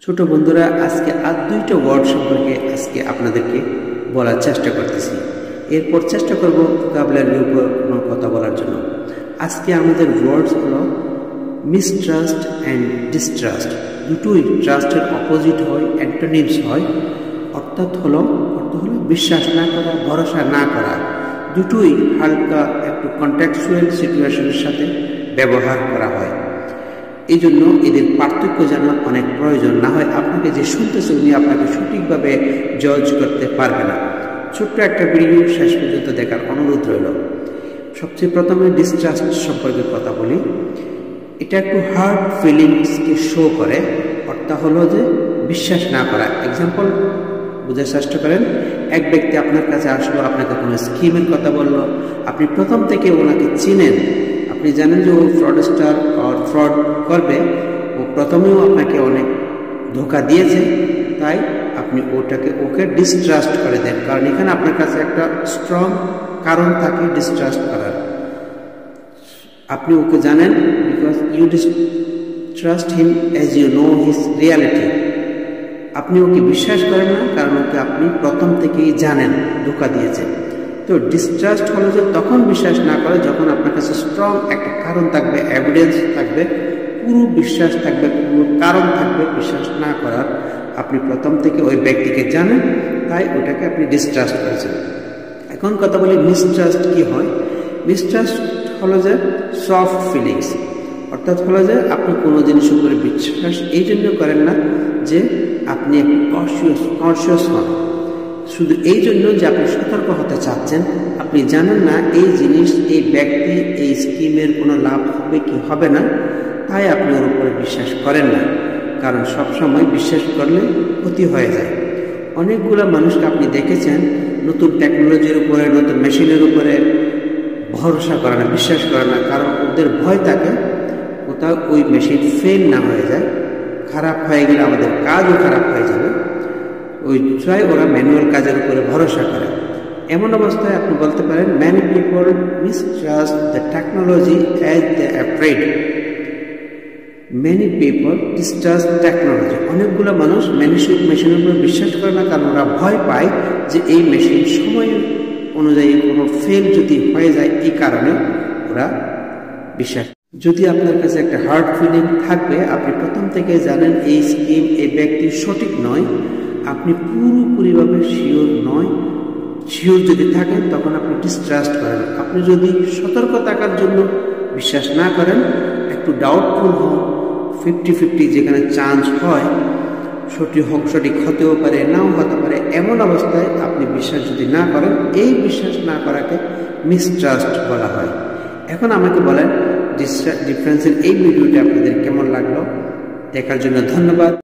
ছোট বন্ধুরা, আজকে আর দুইটা ওয়ার্ড সম্পর্কে আজকে আপনাদেরকে বলার চেষ্টা করতেছি। এরপর চেষ্টা করব ভোকাবুলারির উপর কোনো কথা বলার জন্য। আজকে আমাদের ওয়ার্ডস হলো মিসট্রাস্ট অ্যান্ড ডিস্ট্রাস্ট। দুটোই ট্রাস্টের অপোজিট হয়, অ্যান্টোনিমস হয়। অর্থ হলো বিশ্বাস না করা, ভরসা না করা। দুটোই হালকা একটু কন্টেক্সচুয়াল সিচুয়েশনের সাথে ব্যবহার করা হয়। এই জন্য এদের পার্থক্য জানা অনেক প্রয়োজন, না হয় আপনাকে যে শুনতেছে উনি আপনাকে সঠিকভাবে জজ করতে পারবে না। ছোট্ট একটা ভিডিও শেষ পর্যন্ত দেখার অনুরোধ রইল। সবচেয়ে প্রথমে ডিস্ট্রাস্ট সম্পর্কে কথা বলি। এটা একটু হার্ড ফিলিংসকে শো করে। অর্থাৎ হলো যে বিশ্বাস না করা। এক্সাম্পল বোঝার চেষ্টা করেন। এক ব্যক্তি আপনার কাছে আসলো, আপনাকে কোনো স্কিমের কথা বললো, আপনি প্রথম থেকে ওনাকে চিনেন, আপনি জানেন যে ও ফ্রডস্টার আর ফ্রড করবে, ও প্রথমেও আপনাকে অনেক ধোঁকা দিয়েছে, তাই আপনি ওকে ডিস্ট্রাস্ট করে দেন। কারণ এখানে আপনার কাছে একটা স্ট্রং কারণ থাকে ডিস্ট্রাস্ট করার। আপনি ওকে জানেন, because you distrust him as you know his reality. আপনি ওকে বিশ্বাস করেন না, কারণ ওকে আপনি প্রথম থেকেই জানেন ধোঁকা দিয়েছে। তো ডিস্ট্রাস্ট হলো যে তখন বিশ্বাস না করে যখন আপনার কাছে স্ট্রং একটা কারণ থাকবে, এভিডেন্স থাকবে, পুরো বিশ্বাস থাকবে, পুরো কারণ থাকবে বিশ্বাস না করার। আপনি প্রথম থেকে ওই ব্যক্তিকে জানেন, তাই ওটাকে আপনি ডিস্ট্রাস্ট করেছেন। এখন কথা বলি মিসট্রাস্ট কি হয়। মিসট্রাস্ট হলো যে সফট ফিলিংস। অর্থাৎ হলো যে আপনি কোনো জিনিসের উপরে বিশ্বাস এই জন্য করেন না যে আপনি একটু কনসিয়াস হন, শুধু এই জন্য যে আপনি সতর্ক হতে চাচ্ছেন। আপনি জানেন না এই জিনিস, এই ব্যক্তি, এই স্কিমের কোনো লাভ হবে কি হবে না, তাই আপনি ওর উপরে বিশ্বাস করেন না। কারণ সবসময় বিশ্বাস করলে ক্ষতি হয়ে যায়। অনেকগুলো মানুষকে আপনি দেখেছেন নতুন টেকনোলজির উপরে, নতুন মেশিনের উপরে ভরসা করে না, বিশ্বাস করে না। কারণ ওদের ভয় থাকে কোথাও ওই মেশিন ফেল না হয়ে যায়, খারাপ হয়ে গেলে আমাদের কাজও খারাপ হয়ে যাবে। ওই চাই ওরা ম্যানুয়াল কাজের উপরে ভরসা করে। এমন অবস্থায় আপনি বলতে পারেন many people mistrust the technology as they are afraid. Many people distrust technology. অনেকগুলো মানুষ মেশিনের উপরে বিশ্বাস করে না, কারণ ওরা ভয় পায় যে এই মেশিন সময় অনুযায়ী কোনো ফেল যদি হয়ে যায়, এই কারণে ওরা বিশ্বাস। যদি আপনার কাছে একটা হার্ড ফিলিং থাকবে, আপনি প্রথম থেকে জানেন এই স্কিম, এই ব্যক্তি সঠিক নয়, আপনি পুরোপুরিভাবে শিওর যদি থাকেন, তখন আপনি ডিস্ট্রাস্ট করেন। আপনি যদি সতর্ক থাকার জন্য বিশ্বাস না করেন, একটু ডাউটফুল হন, 50-50 যেখানে চান্স হয়, সঠিক হতেও পারে, নাও হতে পারে, এমন অবস্থায় আপনি বিশ্বাস যদি না করেন, এই বিশ্বাস না করাকে মিসট্রাস্ট বলা হয়। এখন আমাকে বলেন ডিফারেন্সের এই ভিডিওটা আপনাদের কেমন লাগলো। দেখার জন্য ধন্যবাদ।